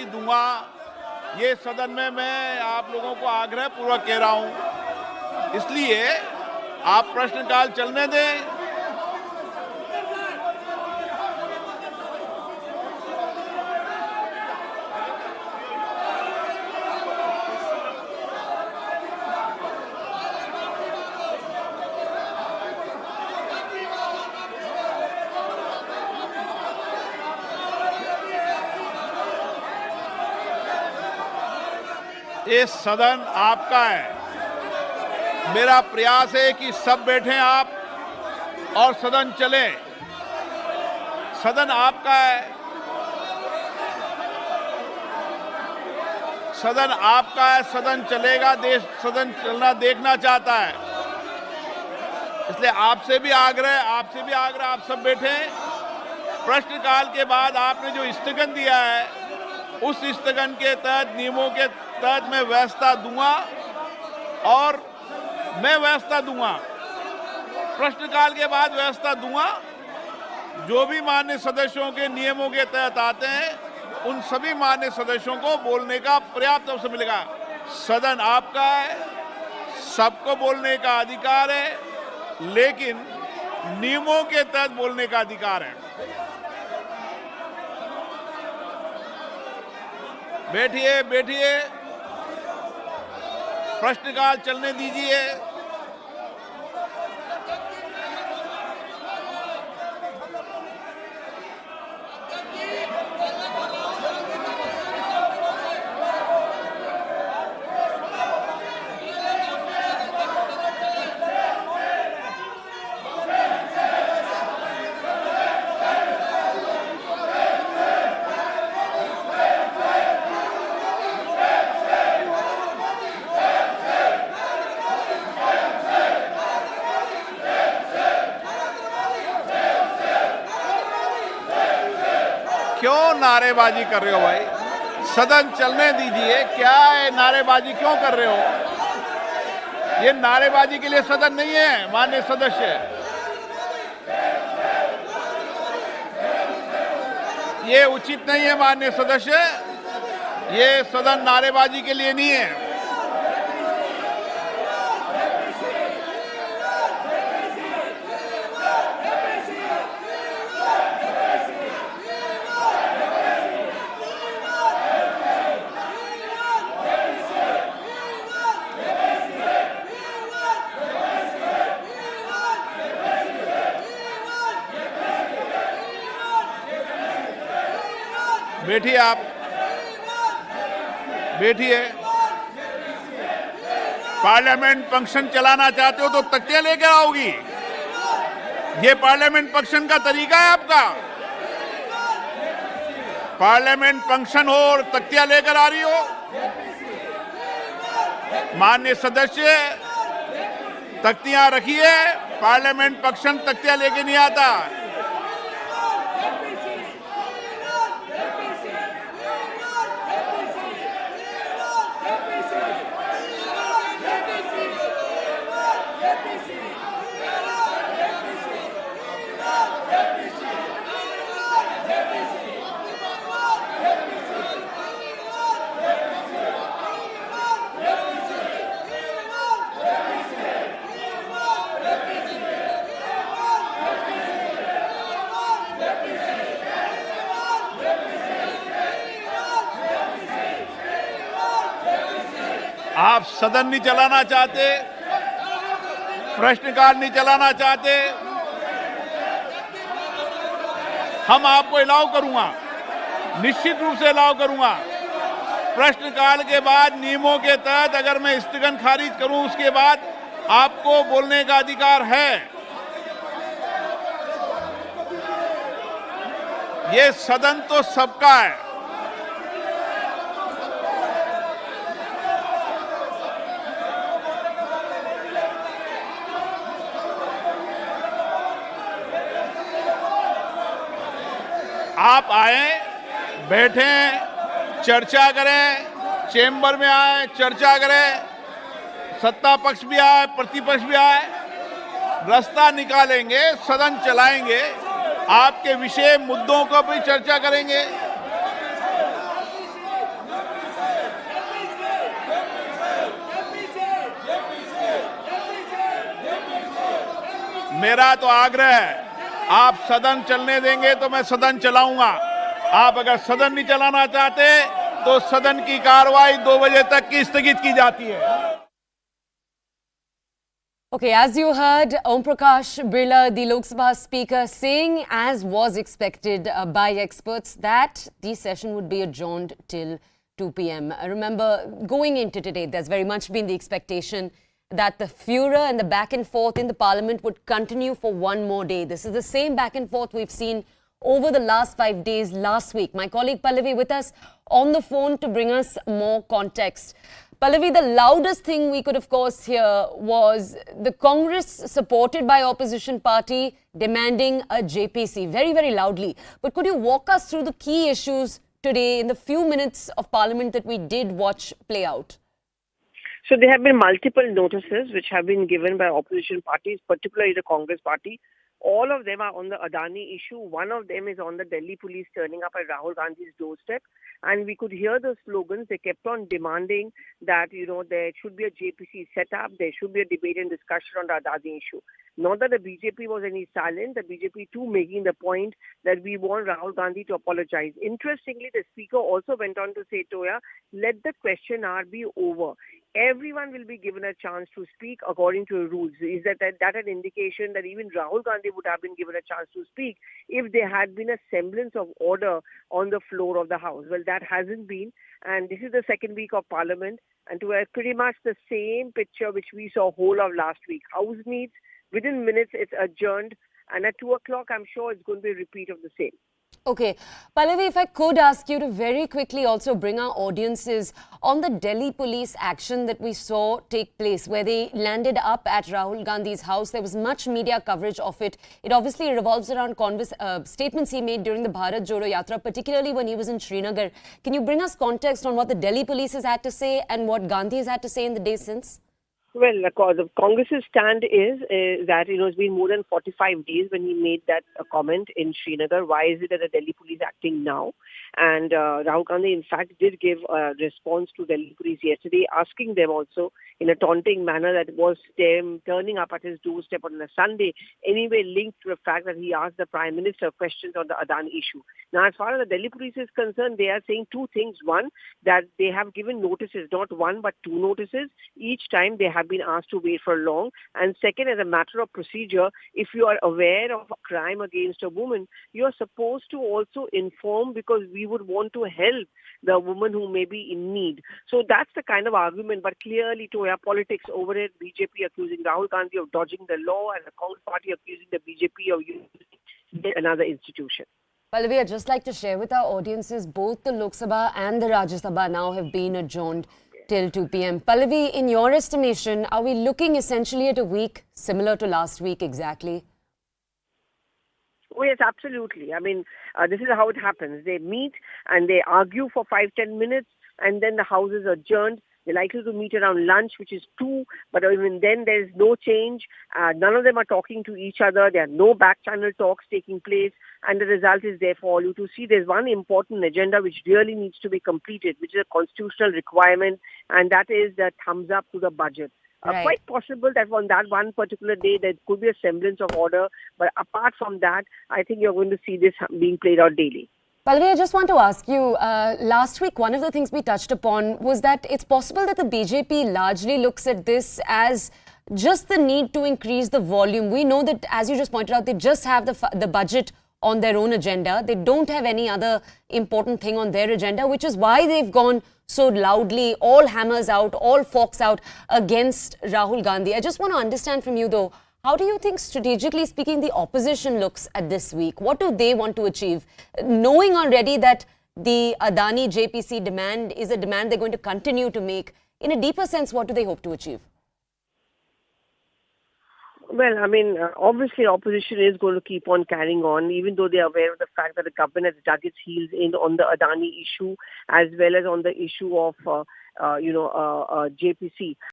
अनुमति दूंगा, ये सदन में मैं आप लोगों को आग्रह पूर्वक कह रहा हूं। इसलिए आप प्रश्नकाल चलने दें। ये सदन आपका है। मेरा प्रयास है कि सब बैठें आप और सदन चले। सदन आपका है, सदन आपका है, सदन चलेगा। देश सदन चलना देखना चाहता है। इसलिए आपसे भी आग्रह, आप सब बैठें। प्रश्नकाल के बाद आपने जो स्थगन दिया है, उस स्थगन के तहत, नियमों के तहत मैं व्यवस्था दूंगा और मैं व्यवस्था दूंगा। प्रश्नकाल के बाद व्यवस्था दूंगा। जो भी माननीय सदस्यों के नियमों के तहत आते हैं, उन सभी माननीय सदस्यों को बोलने का पर्याप्त अवसर मिलेगा। सदन आपका है, सबको बोलने का अधिकार है, लेकिन नियमों के तहत बोलने का अधिकार है। बैठिए, बैठिए, प्रश्नकाल चलने दीजिए। क्यों नारेबाजी कर रहे हो भाई? सदन चलने दीजिए। क्या है, नारेबाजी क्यों कर रहे हो? ये नारेबाजी के लिए सदन नहीं है माननीय सदस्य। ये उचित नहीं है माननीय सदस्य। ये सदन नारेबाजी के लिए नहीं है। बैठिए, आप बैठिए। पार्लियामेंट फंक्शन चलाना चाहते हो तो तख्तियां लेकर आओगी। ये पार्लियामेंट फंक्शन का तरीका है आपका? पार्लियामेंट फंक्शन हो और तख्तियां लेकर आ रही हो? माननीय सदस्य, तख्तियां रखिए। पार्लियामेंट फंक्शन तख्तियां लेके नहीं आता। आप सदन नहीं चलाना चाहते, प्रश्नकाल नहीं चलाना चाहते, हम आपको अलाउ करूंगा, निश्चित रूप से अलाउ करूंगा। प्रश्नकाल के बाद नियमों के तहत अगर मैं स्थगन खारिज करूं, उसके बाद आपको बोलने का अधिकार है। ये सदन तो सबका है। आप आए, बैठें, चर्चा करें, चेंबर में आए, चर्चा करें, सत्ता पक्ष भी आए, प्रतिपक्ष भी आए, रास्ता निकालेंगे, सदन चलाएंगे, आपके विषय मुद्दों को भी चर्चा करेंगे। मेरा तो आग्रह है, आप सदन चलने देंगे तो मैं सदन चलाऊंगा। आप अगर सदन नहीं चलाना चाहते तो सदन की कार्रवाई 2 बजे तक की स्थगित की जाती है। Okay, as you heard, Om Birla, the Lok Sabha Speaker, saying, as was expected by experts, that the session would be adjourned till 2 p.m. Remember, going into today, there's very much been the expectation that the furor and the back and forth in the parliament would continue for one more day. This is the same back and forth we've seen over the last 5 days last week. My colleague Pallavi with us on the phone to bring us more context. Pallavi, the loudest thing we could, of course, hear was the Congress, supported by opposition party, demanding a JPC, very, very loudly. But could you walk us through the key issues today in the few minutes of Parliament that we did watch play out? So there have been multiple notices which have been given by opposition parties, particularly the Congress party. All of them are on the Adani issue. One of them is on the Delhi police turning up at Rahul Gandhi's doorstep. And we could hear the slogans. They kept on demanding that, there should be a JPC set up. There should be a debate and discussion on the Adani issue. Not that the BJP was any silent. The BJP too making the point that we want Rahul Gandhi to apologize. Interestingly, the speaker also went on to say, Toya, let the question hour be over. Everyone will be given a chance to speak according to the rules. Is that an indication that even Rahul Gandhi would have been given a chance to speak if there had been a semblance of order on the floor of the House? Well, that hasn't been. And this is the second week of Parliament. And to pretty much the same picture which we saw whole of last week. House meets, within minutes it's adjourned. And at 2 o'clock, I'm sure it's going to be a repeat of the same. Okay. Pallavi, if I could ask you to very quickly also bring our audiences on the Delhi police action that we saw take place, where they landed up at Rahul Gandhi's house. There was much media coverage of it. It obviously revolves around statements he made during the Bharat Jodo Yatra, particularly when he was in Srinagar. Can you bring us context on what the Delhi police has had to say and what Gandhi has had to say in the days since? Well, the Congress's stand is that, it's been more than 45 days when he made that comment in Srinagar. Why is it that the Delhi police acting now? And Rahul Gandhi, in fact, did give a response to Delhi police yesterday, asking them also in a taunting manner that was them turning up at his doorstep on a Sunday, anyway linked to the fact that he asked the Prime Minister questions on the Adani issue. Now, as far as the Delhi police is concerned, they are saying two things. One, that they have given notices, not one but two notices. Each time they have been asked to wait for long. And second, as a matter of procedure, if you are aware of a crime against a woman, you are supposed to also inform, because we would want to help the woman who may be in need. So that's the kind of argument. But clearly, Toya, politics over it. BJP accusing Rahul Gandhi of dodging the law, and the Congress party accusing the BJP of using another institution. Pallavi, I'd just like to share with our audiences, both the Lok Sabha and the Rajya Sabha now have been adjourned till 2 p.m. Pallavi, in your estimation, are we looking essentially at a week similar to last week exactly? Oh, yes, absolutely. I mean, this is how it happens. They meet and they argue for 5-10 minutes, and then the House is adjourned. They're likely to meet around lunch, which is 2, but even then there's no change. None of them are talking to each other. There are no back-channel talks taking place, and the result is there for all you to see. There's one important agenda which really needs to be completed, which is a constitutional requirement, and that is the thumbs up to the budget. Right. Quite possible that on that one particular day there could be a semblance of order, but apart from that, I think you're going to see this being played out daily. Pallavi, I just want to ask you, last week, one of the things we touched upon was that it's possible that the BJP largely looks at this as just the need to increase the volume. We know that, as you just pointed out, they just have the budget on their own agenda. They don't have any other important thing on their agenda, which is why they've gone so loudly, all hammers out, all forks out against Rahul Gandhi. I just want to understand from you, though, how do you think, strategically speaking, the opposition looks at this week? What do they want to achieve? Knowing already that the Adani JPC demand is a demand they're going to continue to make, in a deeper sense, what do they hope to achieve? Well, I mean, obviously opposition is going to keep on carrying on, even though they are aware of the fact that the government has dug its heels in on the Adani issue, as well as on the issue of, JPC.